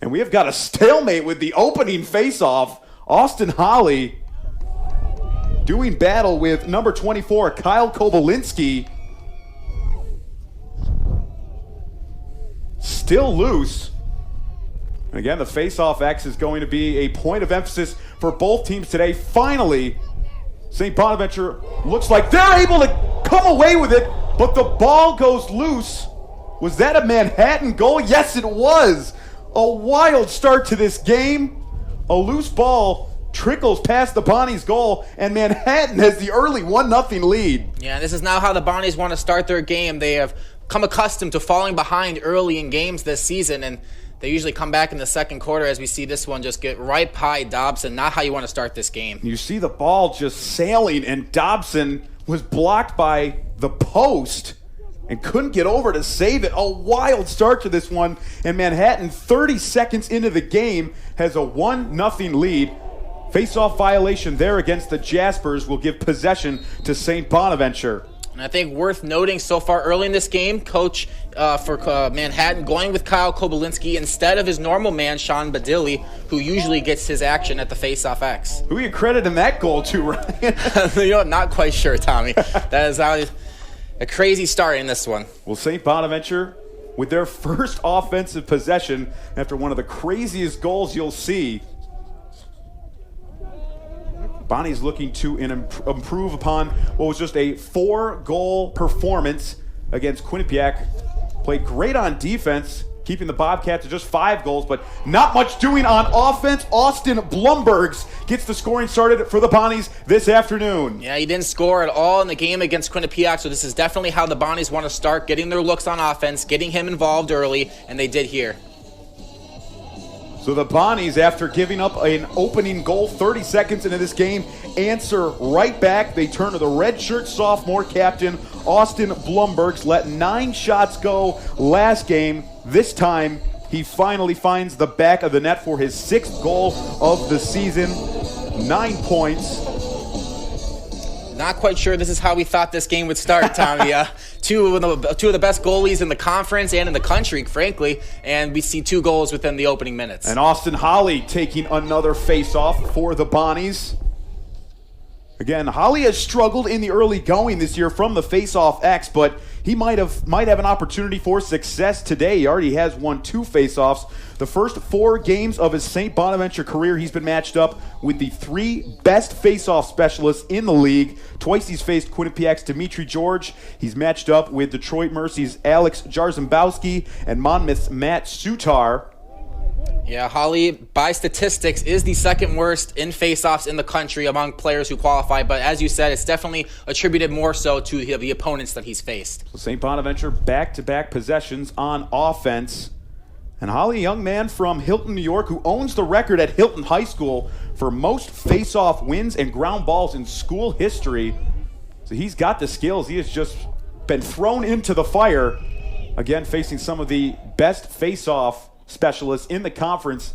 And we have got a stalemate with the opening face-off. Austin Holly doing battle with number 24, Kyle Kobalinski. Still loose. And again, the face-off X is going to be a point of emphasis for both teams today. Finally, St. Bonaventure looks like they're able to come away with it, but the ball goes loose. Was that a Manhattan goal? Yes, it was. A wild start to this game. A loose ball trickles past the Bonnies' goal, and Manhattan has the early 1-0 lead. Yeah, this is now how the Bonnies want to start their game. They have come accustomed to falling behind early in games this season, and they usually come back in the second quarter, as we see this one just get right by Dobson. Not how you want to start this game. You see the ball just sailing, and Dobson was blocked by the post and couldn't get over to save it. A wild start to this one, and Manhattan, 30 seconds into the game, has a 1-0 lead. Face-off violation there against the Jaspers will give possession to St. Bonaventure. And I think worth noting so far early in this game, coach for Manhattan going with Kyle Kobalinski instead of his normal man, Sean Badilli, who usually gets his action at the face-off X. Who are you crediting that goal to, Ryan? Not quite sure, Tommy. That is a crazy start in this one. Well, St. Bonaventure, with their first offensive possession after one of the craziest goals you'll see. Bonnie's looking to improve upon what was just a 4-goal performance against Quinnipiac. Played great on defense, keeping the Bobcats to just 5 goals, but not much doing on offense. Austin Blumbergs gets the scoring started for the Bonnies this afternoon. Yeah, he didn't score at all in the game against Quinnipiac, so this is definitely how the Bonnies want to start, getting their looks on offense, getting him involved early, and they did here. So the Bonnies, after giving up an opening goal 30 seconds into this game, answer right back. They turn to the redshirt sophomore captain, Austin Blumbergs. Let 9 shots go last game. This time, he finally finds the back of the net for his 6th goal of the season. 9 points. Not quite sure this is how we thought this game would start, Tommy. Two of the best goalies in the conference and in the country, frankly, and we see 2 goals within the opening minutes. And Austin Holly taking another face-off for the Bonnies. Again, Holly has struggled in the early going this year from the face-off X, but he might have an opportunity for success today. He already has won 2 face-offs. The first 4 games of his St. Bonaventure career, he's been matched up with the 3 best face-off specialists in the league. Twice he's faced Quinnipiac's Dimitri George. He's matched up with Detroit Mercy's Alex Jarzembowski and Monmouth's Matt Sutar. Yeah, Holly, by statistics, is the second worst in face-offs in the country among players who qualify. But as you said, it's definitely attributed more so to the opponents that he's faced. So St. Bonaventure back-to-back possessions on offense. And Holly, a young man from Hilton, New York, who owns the record at Hilton High School for most face-off wins and ground balls in school history. So he's got the skills. He has just been thrown into the fire. Again, facing some of the best face-off specialists in the conference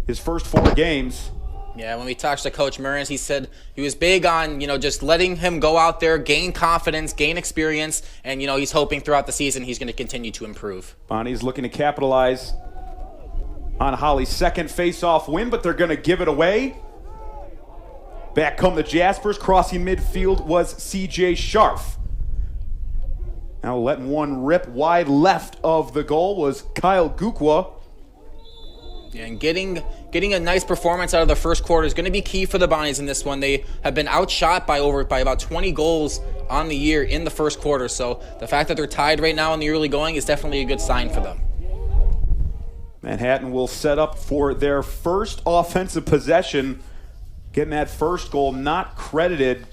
his first 4 games. Yeah, when we talked to Coach Murrens, he said he was big on, just letting him go out there, gain confidence, gain experience, and, he's hoping throughout the season he's going to continue to improve. Bonnie's looking to capitalize on Holly's second face-off win, but they're going to give it away. Back come the Jaspers. Crossing midfield was C.J. Scharf. Now letting one rip wide left of the goal was Kyle Gukwa. And getting a nice performance out of the first quarter is going to be key for the Bonnies in this one. They have been outshot by about 20 goals on the year in the first quarter. So the fact that they're tied right now in the early going is definitely a good sign for them. Manhattan will set up for their first offensive possession. Getting that first goal not credited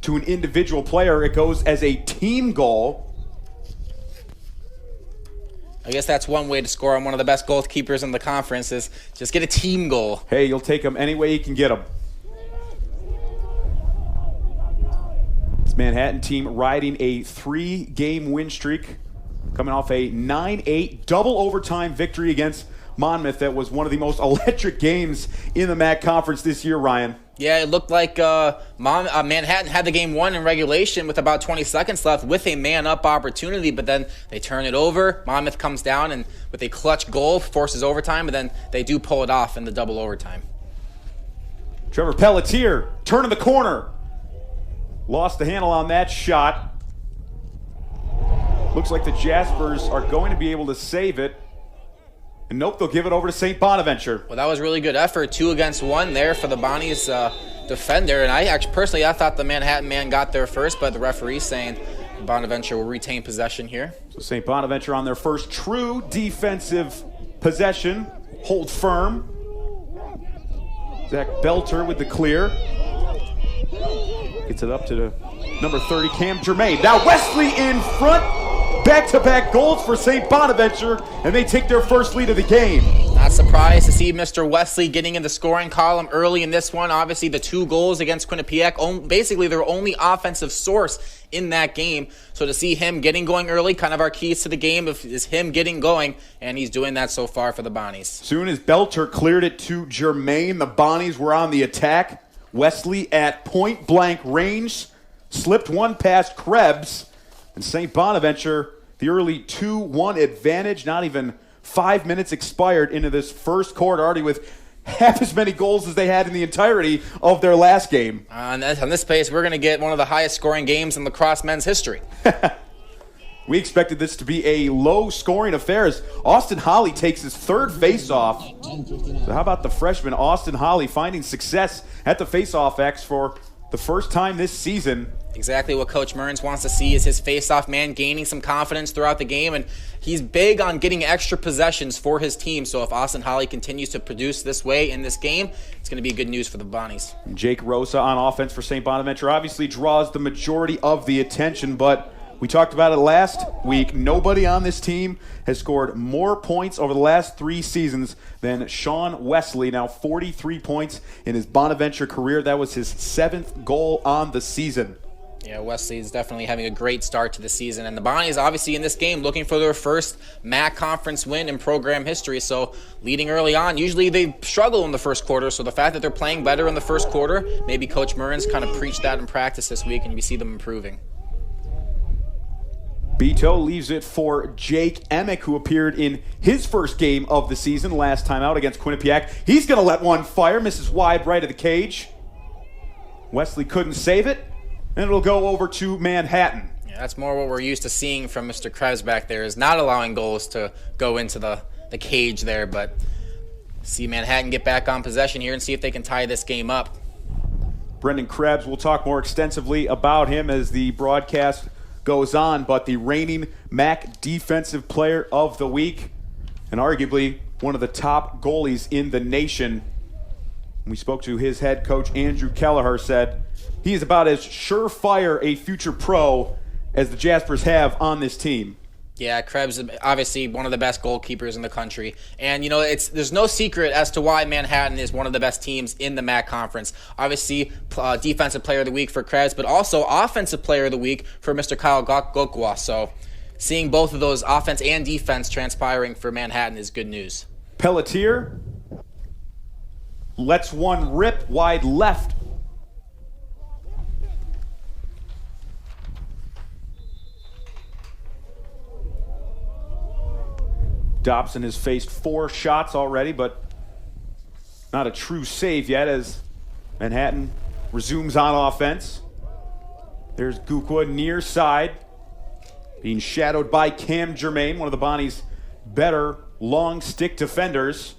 to an individual player. It goes as a team goal. I guess that's one way to score on one of the best goalkeepers in the conference is just get a team goal. Hey, you'll take them any way you can get them. This Manhattan team riding a 3-game win streak, coming off a 9-8 double overtime victory against Monmouth. That was one of the most electric games in the MAAC conference this year, Ryan. Yeah, it looked like Manhattan had the game won in regulation with about 20 seconds left with a man-up opportunity, but then they turn it over. Monmouth comes down and with a clutch goal forces overtime, but then they do pull it off in the double overtime. Trevor Pelletier, turning the corner. Lost the handle on that shot. Looks like the Jaspers are going to be able to save it. And nope, they'll give it over to St. Bonaventure. Well, that was really good effort. 2 against 1 there for the Bonnies defender. And I thought the Manhattan man got there first, but the referee saying Bonaventure will retain possession here. So St. Bonaventure on their first true defensive possession. Hold firm. Zach Belter with the clear. Gets it up to the number 30, Cam Germain. Now Wesley in front. Back-to-back goals for St. Bonaventure, and they take their first lead of the game. Not surprised to see Mr. Wesley getting in the scoring column early in this one. Obviously, the 2 goals against Quinnipiac, basically their only offensive source in that game. So to see him getting going early, kind of our keys to the game is him getting going, and he's doing that so far for the Bonnies. Soon as Belter cleared it to Germain, the Bonnies were on the attack. Wesley at point-blank range, slipped one past Krebs. And St. Bonaventure, the early 2-1 advantage, not even 5 minutes expired into this first quarter, already with half as many goals as they had in the entirety of their last game. On this pace, we're going to get one of the highest scoring games in lacrosse men's history. We expected this to be a low-scoring affair as Austin Holly takes his 3rd face-off. So how about the freshman Austin Holly finding success at the face-off X for the first time this season? Exactly what Coach Mearns wants to see is his face-off man gaining some confidence throughout the game, and he's big on getting extra possessions for his team. So if Austin Holly continues to produce this way in this game, it's going to be good news for the Bonnies. Jake Rosa on offense for St. Bonaventure obviously draws the majority of the attention, but we talked about it last week. Nobody on this team has scored more points over the last 3 seasons than Sean Wesley. Now 43 points in his Bonaventure career. That was his 7th goal on the season. Yeah, Wesley is definitely having a great start to the season. And the Bonnies, obviously, in this game, looking for their first MAAC conference win in program history. So leading early on, usually they struggle in the first quarter. So the fact that they're playing better in the first quarter, maybe Coach Mearns kind of preached that in practice this week, and we see them improving. Beto leaves it for Jake Emick, who appeared in his first game of the season last time out against Quinnipiac. He's going to let one fire, misses wide right of the cage. Wesley couldn't save it. And it'll go over to Manhattan. Yeah, that's more what we're used to seeing from Mr. Krebs back there, is not allowing goals to go into the cage there. But see Manhattan get back on possession here and see if they can tie this game up. Brendan Krebs, we'll talk more extensively about him as the broadcast goes on, but the reigning MAAC Defensive Player of the Week and arguably one of the top goalies in the nation. We spoke to his head coach, Andrew Kelleher, said he is about as surefire a future pro as the Jaspers have on this team. Yeah, Krebs is obviously one of the best goalkeepers in the country. And, you know, there's no secret as to why Manhattan is one of the best teams in the MAAC conference. Obviously, Defensive Player of the Week for Krebs, but also Offensive Player of the Week for Mr. Kyle Gokwa. So seeing both of those offense and defense transpiring for Manhattan is good news. Pelletier lets one rip wide left. Dobson has faced 4 shots already, but not a true save yet as Manhattan resumes on offense. There's Gukwa near side, being shadowed by Cam Germain, one of the Bonnies' better long stick defenders.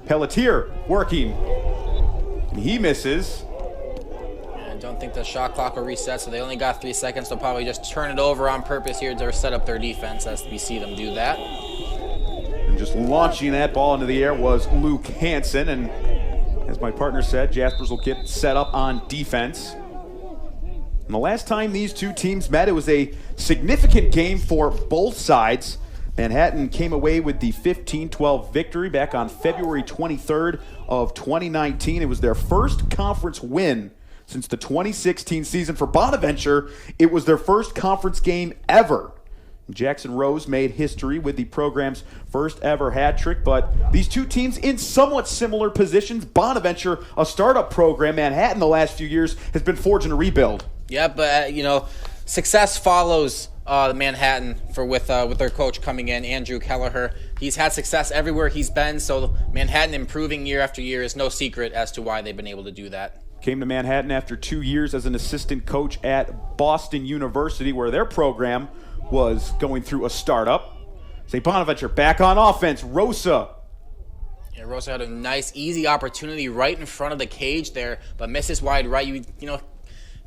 Pelletier working, and he misses. I don't think the shot clock will reset, so they only got 3 seconds. They'll probably just turn it over on purpose here to set up their defense as we see them do that. And just launching that ball into the air was Luke Hansen. And as my partner said, Jaspers will get set up on defense. And the last time these two teams met, it was a significant game for both sides. Manhattan came away with the 15-12 victory back on February 23rd of 2019. It was their first conference win since the 2016 season. For Bonaventure, it was their first conference game ever Jackson Rose made history with the program's first ever hat trick, but these two teams in somewhat similar positions. Bonaventure, a startup program. Manhattan the last few years has been forging a rebuild. Yeah, but success follows Manhattan with their coach coming in, Andrew Kelleher. He's had success everywhere he's been, so Manhattan improving year after year is no secret as to why they've been able to do that. Came to Manhattan after 2 years as an assistant coach at Boston University, where their program was going through a startup. St. Bonaventure back on offense. Rosa. Yeah, Rosa had a nice, easy opportunity right in front of the cage there, but misses wide right.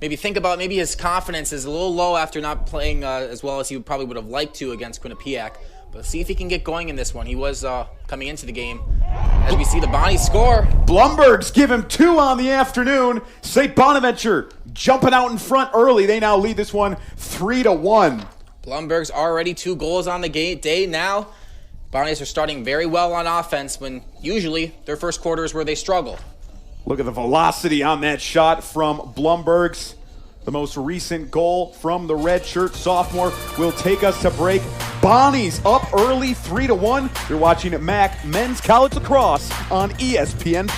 Maybe think about maybe his confidence is a little low after not playing as well as he probably would have liked to against Quinnipiac. But see if he can get going in this one. He was coming into the game. As we see the Bonnies score. Blumbergs give him 2 on the afternoon. St. Bonaventure jumping out in front early. They now lead this one 3-1. Blumberg's already 2 goals on the day now. Bonnies are starting very well on offense when usually their first quarter is where they struggle. Look at the velocity on that shot from Blumbergs. The most recent goal from the redshirt sophomore will take us to break. Bonnies up early 3-1. You're watching MAAC Men's College Lacrosse on ESPN+.